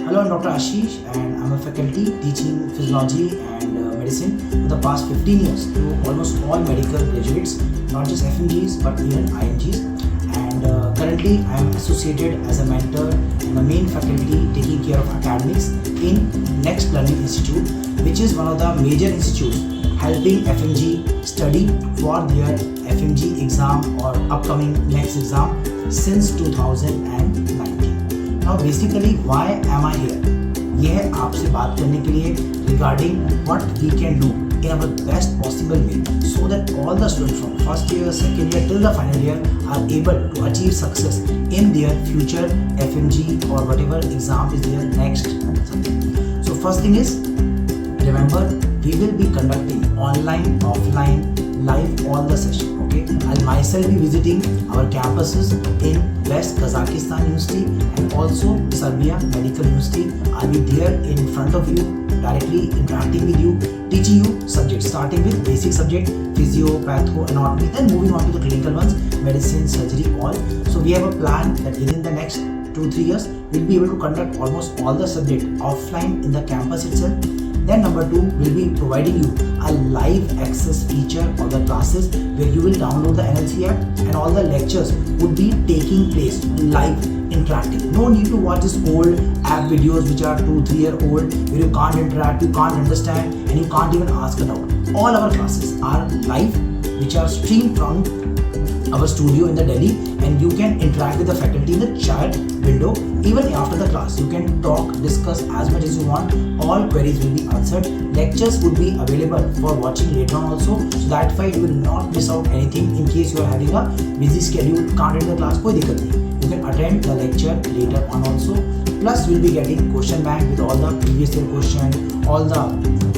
Hello, I'm Dr. Ashish and I'm a faculty teaching physiology and medicine for the past 15 years to almost all medical graduates, not just FMGs but even IMGs. And currently I am associated as a mentor and the main faculty taking care of academics in Next Learning Institute, which is one of the major institutes helping FMG study for their FMG exam or upcoming next exam since 2019. Now basically why am I here? ये है आपसे बात करने के लिए regarding what we can do in our best possible way so that all the students from first year, second year till the final year are able to achieve success in their future FMG or whatever exam is their next something. So first thing is, remember we will be conducting online, offline, live all the session. Okay, I'll myself be visiting our campuses in West Kazakhstan University and also Serbia Medical University. I'll be there in front of you, directly interacting with you, teaching you subjects, starting with basic subject, physio, patho, anatomy, then moving on to the clinical ones, medicine, surgery, all. So we have a plan that within the next 2-3 years, we'll be able to conduct almost all the subject offline in the campus itself. Then number 2, we'll be providing you a live access feature of the classes where you will download the NLC app and all the lectures would be taking place live, interactive. No need to watch this old app videos which are 2-3 year old where you can't interact, you can't understand and you can't even ask a doubt. All our classes are live, which are streamed from our studio in the Delhi, and you can interact with the faculty in the chat window. Even after the class, you can talk, discuss as much as you want. All queries will be answered. Lectures would be available for watching later on also, so that way you will not miss out anything in case you are having a busy schedule, can't attend the class, कोई दिक्कत नहीं. You can attend the lecture later on also. Plus, you will be getting question bank with all the previous year question, all the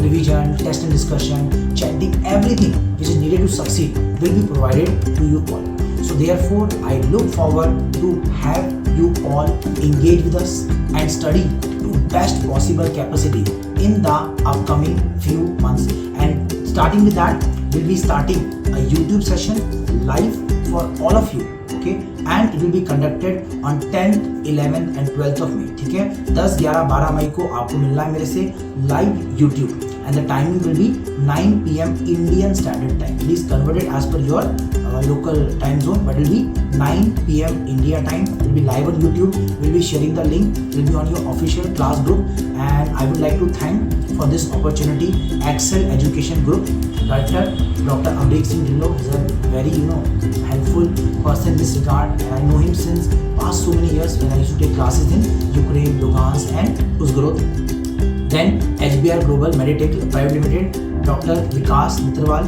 revision, test and discussion, chatting, everything which is needed to succeed will be provided to you all. So therefore, I look forward to have you all engage with us and study to best possible capacity in the upcoming few months. And starting with that, we'll be starting a YouTube session live for all of you. Okay, and it will be conducted on 10th, 11th and 12th of May. ठीक है, 10, 11, 12 मई को आपको मिलना है मेरे से live YouTube and the timing will be 9 PM Indian Standard Time. Please convert it as per your local time zone, but it will be 9 PM India time. It will be live on YouTube. We'll be sharing the link. It will be on your official class group, and I would like to thank for this opportunity Excel Education Group Director Dr. Amrik Singh Dhillon is a very helpful person in this regard, and I know him since past so many years when I used to take classes in Ukraine, Lugansk and Uzgrod. Then HBR Global Meditech Private Limited, Dr. Vikas Mitrawal.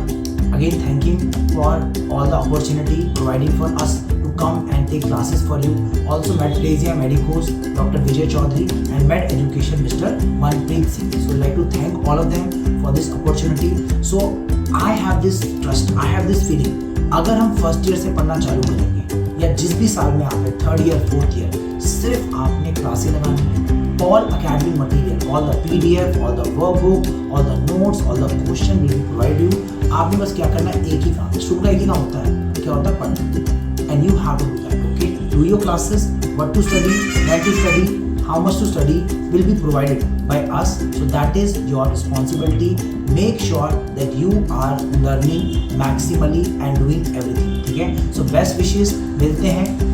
Again, thank him for all the opportunity providing for us to come and take classes for you. Also, Medplasia Medicos, Dr. Vijay Chaudhary and Med Education, Mr. Manpreet Singh. So, I'd like to thank all of them for this opportunity. So, I have this trust, I have this feeling. अगर हम first year से पढ़ना चालू करेंगे या जिस भी साल में आप है, 3rd year, 4th year, सिर्फ आपने क्लासें लगानी है. All academic material, all the PDF, all the workbook, all the notes, all the question will be provided you. आपने बस क्या करना है, एक ही काम, शुक्र एक ही काम होता है, क्या होता है, पढ़ना. And you have to do that. Okay, do your classes, what to study, when to study, how much to study will be provided by us. So that is your responsibility. Make sure that you are learning maximally and doing everything. ठीक है, so best wishes. मिलते हैं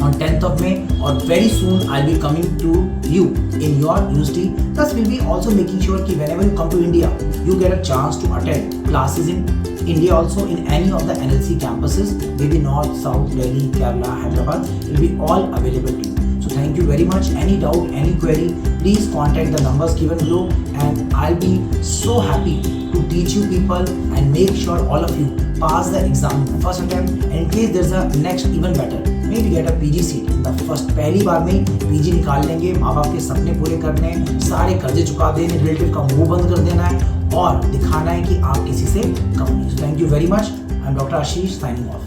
on 10th of May, or very soon I'll be coming to you in your university. Plus we'll be also making sure that whenever you come to India, you get a chance to attend classes in India also in any of the NLC campuses, maybe North, South, Delhi, Kerala, Hyderabad. It will be all available to you. So thank you very much. Any doubt, any query, please contact the numbers given below, and I'll be so happy to teach you people and make sure all of you pass the exam in the first attempt. And in case there's a next even better, maybe get a PG seat in the first. पहली बार में PG निकाल लेंगे, माँ बाप के सपने पूरे करने हैं, सारे कर्जे चुका देने, रिलेटिव का मुंह बंद कर देना है और दिखाना है कि आप किसी से कम नहीं. So thank you very much. I'm Dr. Ashish signing off.